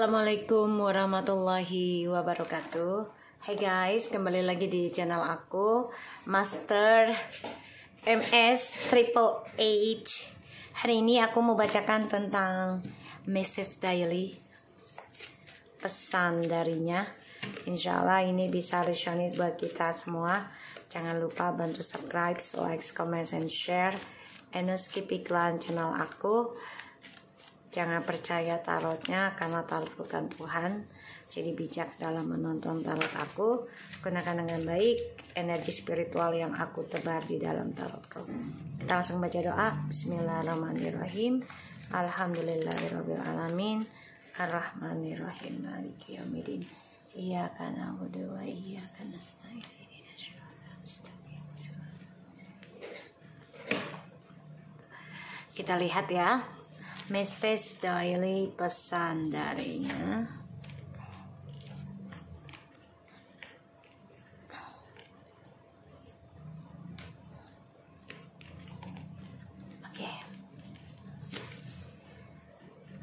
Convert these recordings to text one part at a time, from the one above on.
Assalamualaikum warahmatullahi wabarakatuh. Hai guys, kembali lagi di channel aku, Master MS Triple H. Hari ini aku mau bacakan tentang message daily, pesan darinya. Insya Allah ini bisa resonate buat kita semua. Jangan lupa bantu subscribe, like, comment, and share. And no skip iklan channel aku. Jangan percaya tarotnya karena tarot bukan Tuhan. Jadi bijak dalam menonton tarot aku. Gunakan dengan baik energi spiritual yang aku tebar di dalam tarotku. Kita langsung baca doa. Bismillahirrahmanirrahim. Alhamdulillahirabbil alamin. Arrahmanirrahim. Maliki yaumiddin. Iyyaka na'budu wa iyyaka nasta'in. Kita lihat ya. Message daily, pesan darinya. Oke.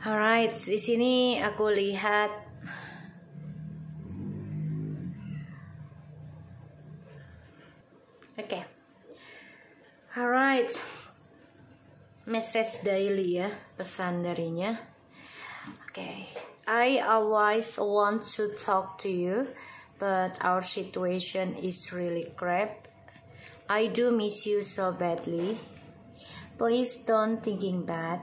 Alright, di sini aku lihat oke. Alright. Message daily ya, pesan darinya. Okay. I always want to talk to you, but our situation is really crap. I do miss you so badly. Please don't thinking bad.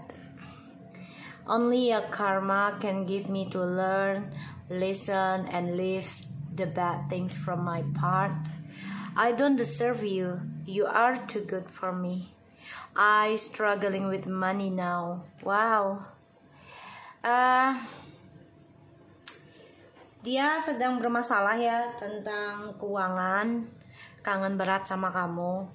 Only a karma can give me to learn, listen, and leave the bad things from my part. I don't deserve you. You are too good for me. I struggling with money now. Wow. Dia sedang bermasalah ya tentang keuangan, kangen berat sama kamu,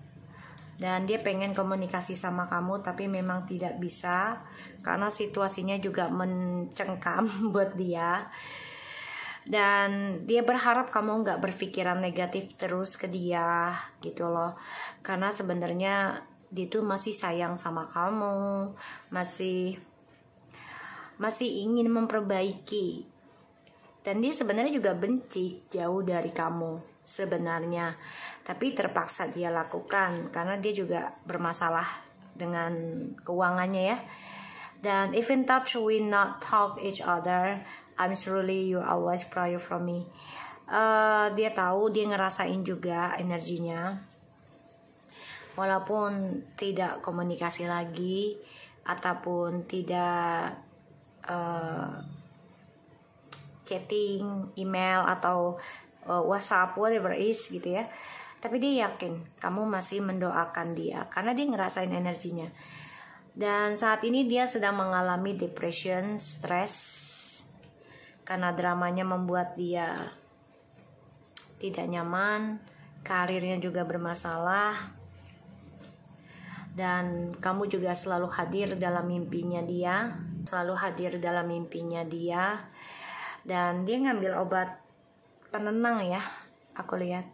dan dia pengen komunikasi sama kamu tapi memang tidak bisa karena situasinya juga mencengkam buat dia. Dan dia berharap kamu nggak berpikiran negatif terus ke dia gitu loh, karena sebenarnya dia tuh masih sayang sama kamu, masih ingin memperbaiki, dan dia sebenarnya juga benci jauh dari kamu sebenarnya, tapi terpaksa dia lakukan karena dia juga bermasalah dengan keuangannya ya. Dan even touch we not talk each other, I'm surely you always pray for me. Dia tahu, dia ngerasain juga energinya. Walaupun tidak komunikasi lagi ataupun tidak chatting, email atau WhatsApp, whatever is gitu ya. Tapi dia yakin kamu masih mendoakan dia karena dia ngerasain energinya. Dan saat ini dia sedang mengalami depression, stres karena dramanya membuat dia tidak nyaman, karirnya juga bermasalah. Dan kamu juga selalu hadir dalam mimpinya dia, dan dia ngambil obat penenang ya, aku lihat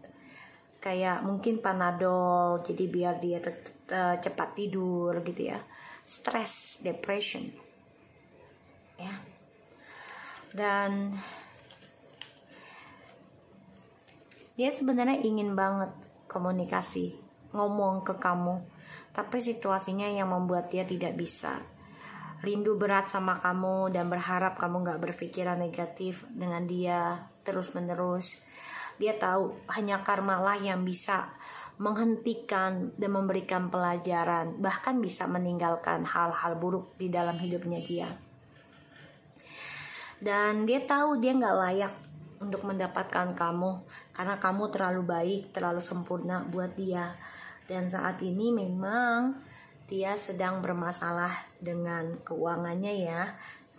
kayak mungkin Panadol, jadi biar dia cepat tidur gitu ya. Stress, depression ya. Dan dia sebenarnya ingin banget komunikasi, ngomong ke kamu, tapi situasinya yang membuat dia tidak bisa. Rindu berat sama kamu dan berharap kamu gak berpikiran negatif dengan dia terus menerus. Dia tahu hanya karma lah yang bisa menghentikan dan memberikan pelajaran, bahkan bisa meninggalkan hal-hal buruk di dalam hidupnya dia. Dan dia tahu dia gak layak untuk mendapatkan kamu karena kamu terlalu baik, terlalu sempurna buat dia. Dan saat ini memang dia sedang bermasalah dengan keuangannya ya.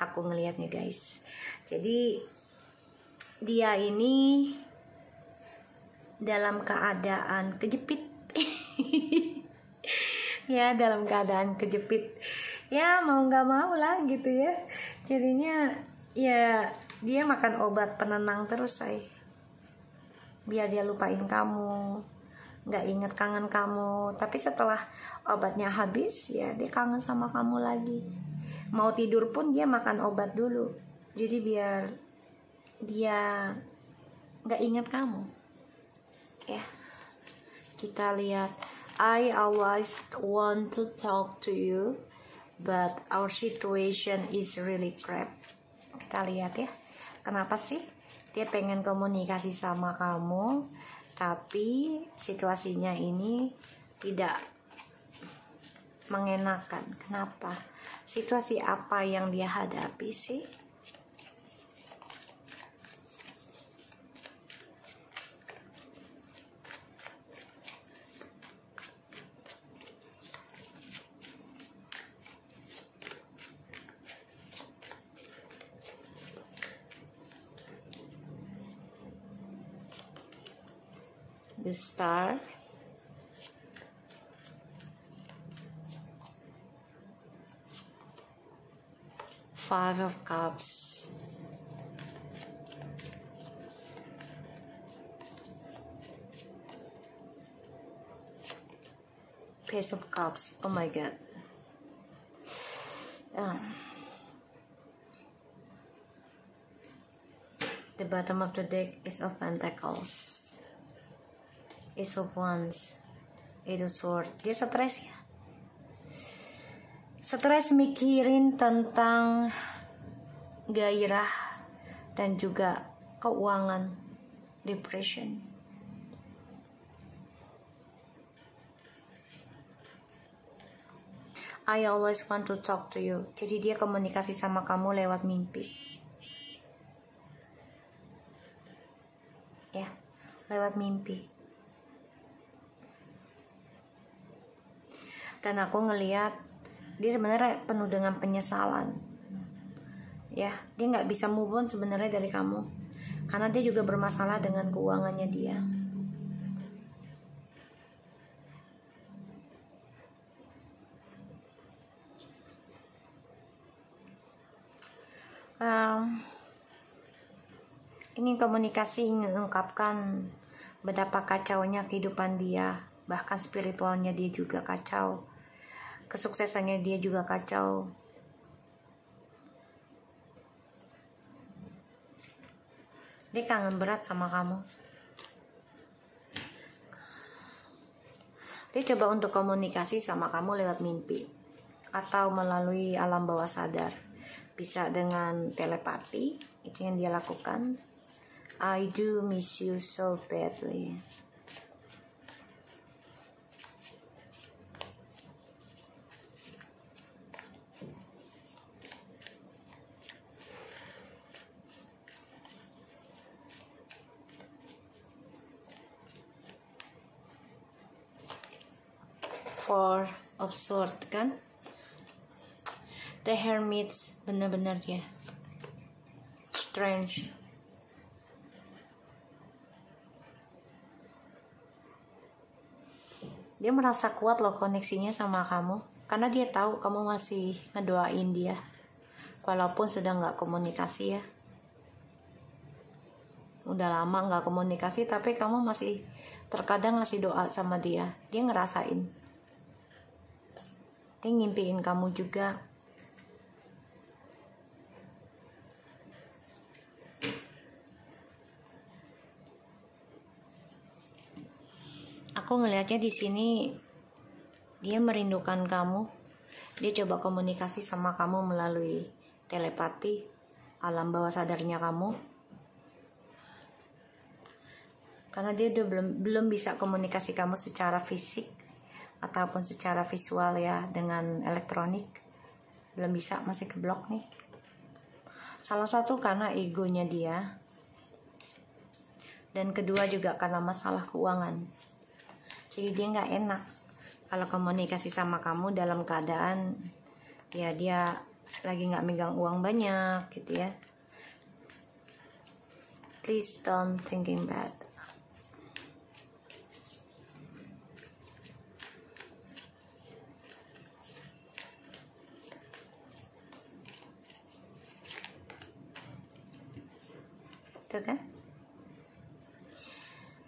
Aku ngelihatnya guys. Jadi dia ini dalam keadaan kejepit. Ya, dalam keadaan kejepit. Ya mau gak mau lah gitu ya. Jadinya ya dia makan obat penenang terus biar dia lupain kamu, nggak inget kangen kamu. Tapi setelah obatnya habis ya dia kangen sama kamu lagi. Mau tidur pun dia makan obat dulu Jadi biar dia nggak ingat kamu. Ya, kita lihat. I always want to talk to you, but our situation is really crap. Kita lihat ya, kenapa sih dia pengen komunikasi sama kamu, tapi situasinya ini tidak mengenakan. Kenapa? Situasi apa yang dia hadapi sih? The Star, Five of Cups, Page of Cups. Oh my God. The bottom of the deck is of Pentacles, Ace of Wands, Eight of Swords. Dia stres ya. Stres mikirin tentang gairah dan juga keuangan, depression. I always want to talk to you. Jadi dia komunikasi sama kamu lewat mimpi. Ya, lewat mimpi. Dan aku ngelihat dia sebenarnya penuh dengan penyesalan. Ya, dia nggak bisa move on sebenarnya dari kamu, karena dia juga bermasalah dengan keuangannya dia. Ini komunikasi mengungkapkan betapa kacaunya kehidupan dia, bahkan spiritualnya dia juga kacau. Kesuksesannya dia juga kacau. Dia kangen berat sama kamu. Dia coba untuk komunikasi sama kamu lewat mimpi atau melalui alam bawah sadar. Bisa dengan telepati, itu yang dia lakukan. I do miss you so badly. Four of Swords kan, The Hermits, benar-benar dia strange. Dia merasa kuat loh koneksinya sama kamu, karena dia tahu kamu masih ngedoain dia walaupun sudah nggak komunikasi ya. Udah lama nggak komunikasi, tapi kamu masih terkadang ngasih doa sama dia. Dia ngerasain. Dia ngimpiin kamu juga. Aku ngelihatnya di sini dia merindukan kamu. Dia coba komunikasi sama kamu melalui telepati, alam bawah sadarnya kamu. Karena dia udah belum bisa komunikasi kamu secara fisik ataupun secara visual ya, dengan elektronik. Belum bisa, masih keblok nih. Salah satu karena egonya dia, dan kedua juga karena masalah keuangan. Jadi dia nggak enak kalau komunikasi sama kamu dalam keadaan ya dia lagi nggak megang uang banyak gitu ya. Please don't thinking bad. Tuh kan?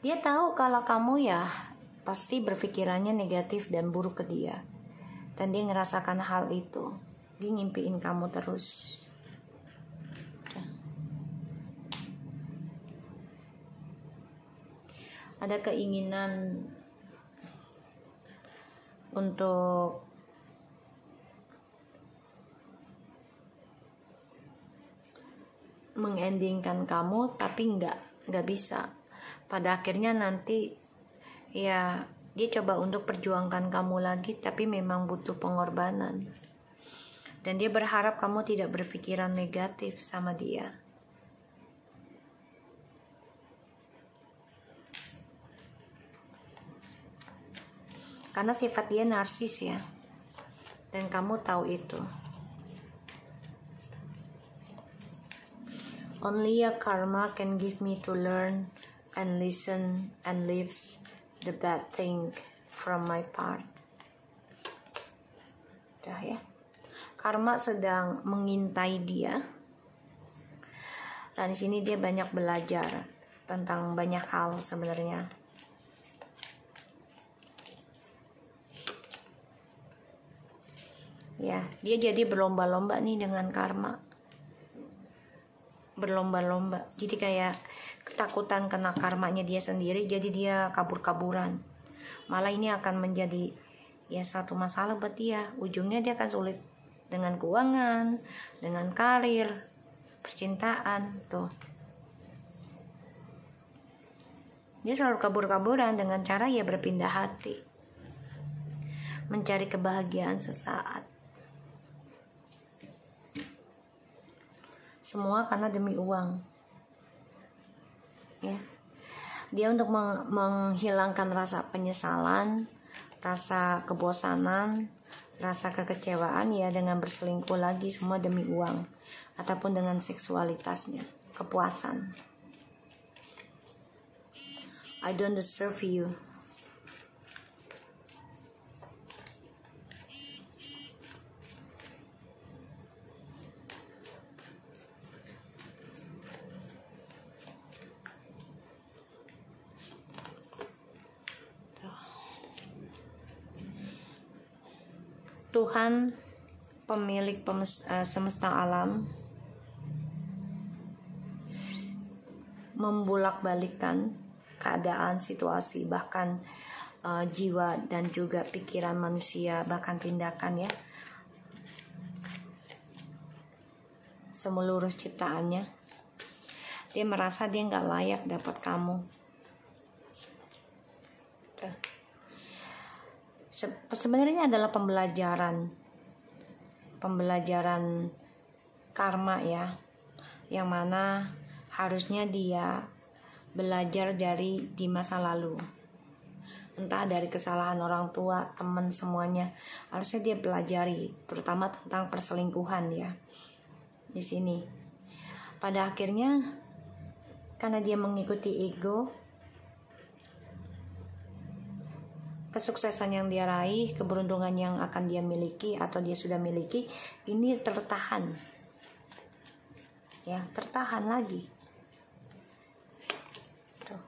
Dia tahu kalau kamu ya pasti berpikirannya negatif dan buruk ke dia, dan dia ngerasakan hal itu. Dia ngimpiin kamu terus. ada keinginan untuk mengendingkan kamu, tapi nggak bisa. Pada akhirnya nanti ya dia coba untuk perjuangkan kamu lagi, tapi memang butuh pengorbanan. Dan dia berharap kamu tidak berpikiran negatif sama dia. Karena sifat dia narsis ya. Dan kamu tahu itu. Only a karma can give me to learn and listen and leaves the bad thing from my part. Udah ya. Karma sedang mengintai dia. Dan di sini dia banyak belajar tentang banyak hal sebenarnya. Ya, dia jadi berlomba-lomba nih dengan karma. Berlomba-lomba. Jadi kayak ketakutan kena karmanya dia sendiri, jadi dia kabur-kaburan. Malah ini akan menjadi ya satu masalah buat dia. Ujungnya dia akan sulit dengan keuangan, dengan karir, percintaan tuh. Dia selalu kabur-kaburan dengan cara ya berpindah hati, mencari kebahagiaan sesaat. Semua karena demi uang. Ya. Dia untuk menghilangkan rasa penyesalan, rasa kebosanan, rasa kekecewaan ya dengan berselingkuh lagi, semua demi uang ataupun dengan seksualitasnya, kepuasan. I don't deserve you. Tuhan pemilik semesta alam membulak-balikan keadaan, situasi, bahkan jiwa dan juga pikiran manusia, bahkan tindakan ya, semelurus ciptaannya. Dia merasa dia nggak layak dapat kamu. Sebenarnya adalah pembelajaran karma ya, yang mana harusnya dia belajar di masa lalu, entah dari kesalahan orang tua, teman, semuanya harusnya dia pelajari, terutama tentang perselingkuhan ya. Di sini pada akhirnya karena dia mengikuti ego, kesuksesan yang dia raih, keberuntungan yang akan dia miliki atau dia sudah miliki, ini tertahan. Ya, tertahan lagi. Tuh.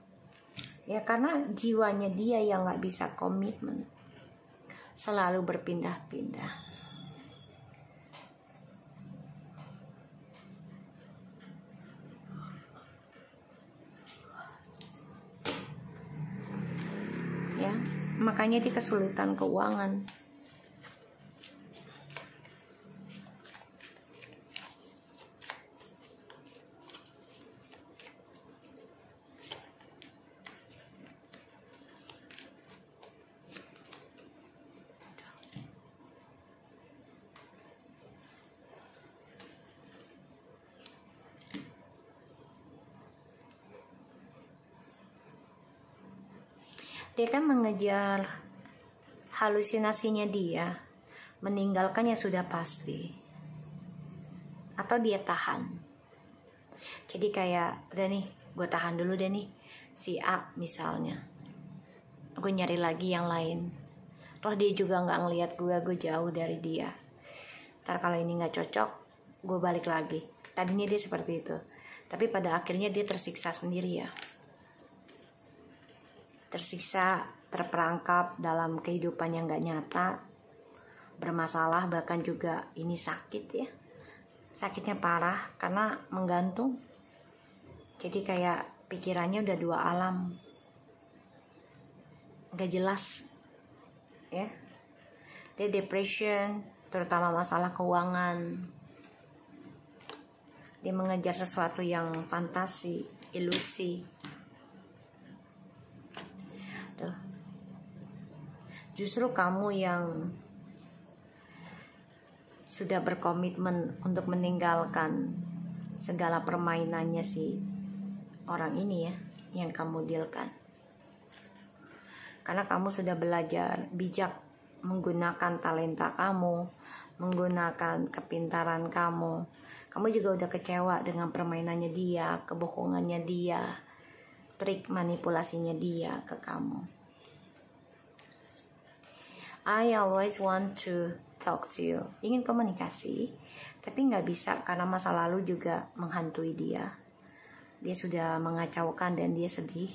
Ya, karena jiwanya dia yang gak bisa komitmen. Selalu berpindah-pindah. Ya. Makanya dia kesulitan keuangan. Dia kan mengejar halusinasinya dia, meninggalkannya sudah pasti, atau dia tahan. Jadi kayak udah nih, gue tahan dulu deh nih si A misalnya, gue nyari lagi yang lain. Toh dia juga nggak ngelihat gue jauh dari dia. Ntar kalau ini nggak cocok, gue balik lagi. Tadinya dia seperti itu, tapi pada akhirnya dia tersiksa sendiri ya. Tersiksa, terperangkap dalam kehidupan yang gak nyata, bermasalah, bahkan juga ini sakit ya. Sakitnya parah karena menggantung. Jadi kayak pikirannya udah dua alam. gak jelas ya. Dia depression, terutama masalah keuangan. Dia mengejar sesuatu yang fantasi, ilusi. Tuh. Justru kamu yang sudah berkomitmen untuk meninggalkan segala permainannya si orang ini ya, yang kamu dealkan. Karena kamu sudah belajar bijak menggunakan talenta kamu, menggunakan kepintaran kamu. Kamu juga udah kecewa dengan permainannya dia, kebohongannya dia, trik manipulasinya dia ke kamu. I always want to talk to you. Ingin komunikasi, tapi nggak bisa karena masa lalu juga menghantui dia. Dia sudah mengacaukan dan dia sedih.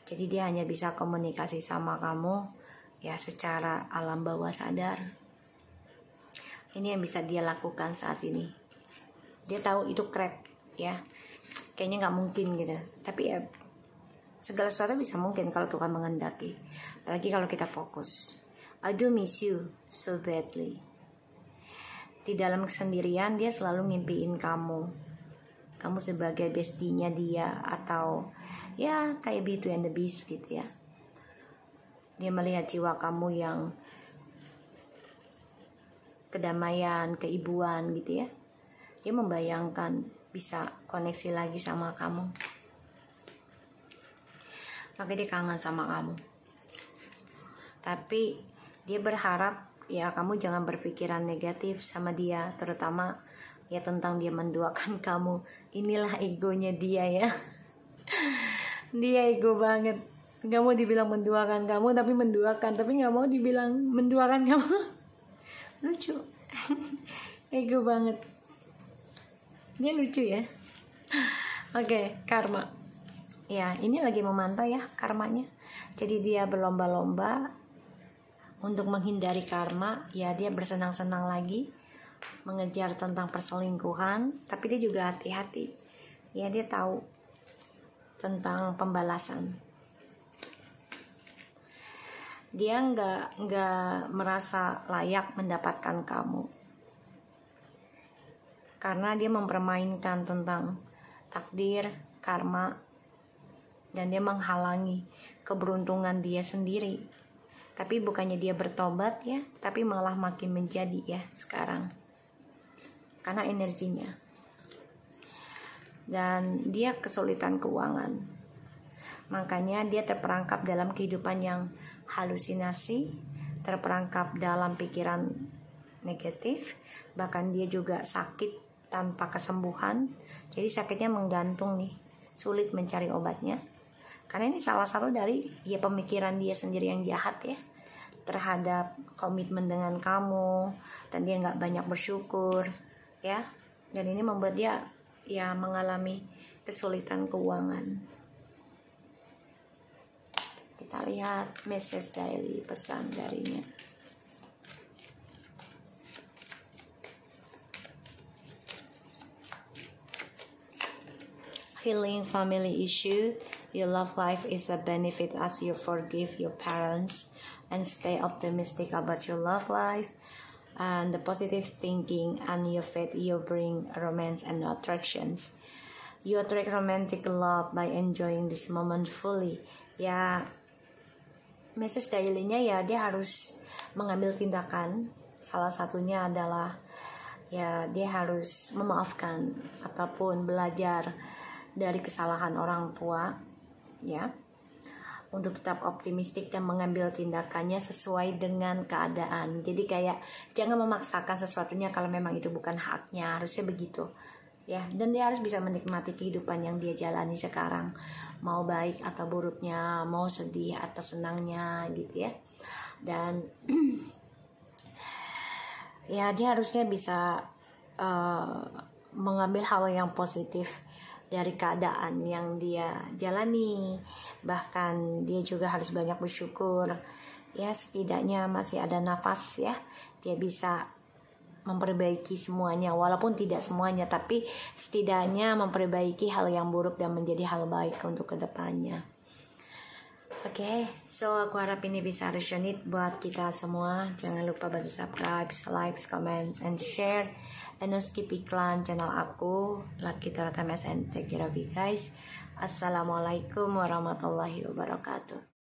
Jadi dia hanya bisa komunikasi sama kamu ya secara alam bawah sadar. Ini yang bisa dia lakukan saat ini. Dia tahu itu crack ya. Kayaknya nggak mungkin gitu. Tapi ya segala sesuatu bisa mungkin kalau Tuhan menghendaki. Apalagi kalau kita fokus. I do miss you so badly. Di dalam kesendirian dia selalu ngimpiin kamu. Kamu sebagai bestinya dia atau ya kayak Beauty and the Beast gitu ya. Dia melihat jiwa kamu yang kedamaian, keibuan gitu ya. Dia membayangkan bisa koneksi lagi sama kamu. Maka dia kangen sama kamu. Tapi dia berharap ya kamu jangan berpikiran negatif sama dia, terutama ya tentang dia menduakan kamu. Inilah egonya dia ya. Dia ego banget. Gak mau dibilang menduakan kamu, tapi menduakan. Tapi gak mau dibilang menduakan kamu. Lucu. Ego banget. Dia lucu ya. Oke, karma. Ya, ini lagi memantau ya karmanya. Jadi dia berlomba-lomba untuk menghindari karma. Ya, dia bersenang-senang lagi mengejar tentang perselingkuhan. Tapi dia juga hati-hati. Ya, dia tahu tentang pembalasan. Dia nggak merasa layak mendapatkan kamu karena dia mempermainkan tentang takdir, karma, dan dia menghalangi keberuntungan dia sendiri. Tapi bukannya dia bertobat ya, tapi malah makin menjadi ya sekarang karena energinya. Dan dia kesulitan keuangan. Makanya dia terperangkap dalam kehidupan yang halusinasi, terperangkap dalam pikiran negatif, bahkan dia juga sakit tanpa kesembuhan. Jadi sakitnya menggantung nih, sulit mencari obatnya. Karena ini salah satu dari ya pemikiran dia sendiri yang jahat ya terhadap komitmen dengan kamu, dan dia nggak banyak bersyukur ya. Dan ini membuat dia ya mengalami kesulitan keuangan. Kita lihat message daily, pesan darinya. Healing family issue. Your love life is a benefit as you forgive your parents and stay optimistic about your love life. And the positive thinking and your faith, you bring romance and attractions. You attract romantic love by enjoying this moment fully. Ya, message dailynya ya dia harus mengambil tindakan. Salah satunya adalah ya dia harus memaafkan ataupun belajar dari kesalahan orang tua ya. Untuk tetap optimistik dan mengambil tindakannya sesuai dengan keadaan. Jadi kayak jangan memaksakan sesuatunya kalau memang itu bukan haknya, harusnya begitu ya. Dan dia harus bisa menikmati kehidupan yang dia jalani sekarang, mau baik atau buruknya, mau sedih atau senangnya gitu ya. Dan ya dia harusnya bisa mengambil hal yang positif dari keadaan yang dia jalani. Bahkan dia juga harus banyak bersyukur ya, setidaknya masih ada nafas ya, dia bisa memperbaiki semuanya, walaupun tidak semuanya, tapi setidaknya memperbaiki hal yang buruk dan menjadi hal baik untuk kedepannya. Oke, so aku harap ini bisa resonate buat kita semua. Jangan lupa bantu subscribe, like, comments, and share. And no skip iklan channel aku. Lucky Tarot MS and take care of you guys. Assalamualaikum warahmatullahi wabarakatuh.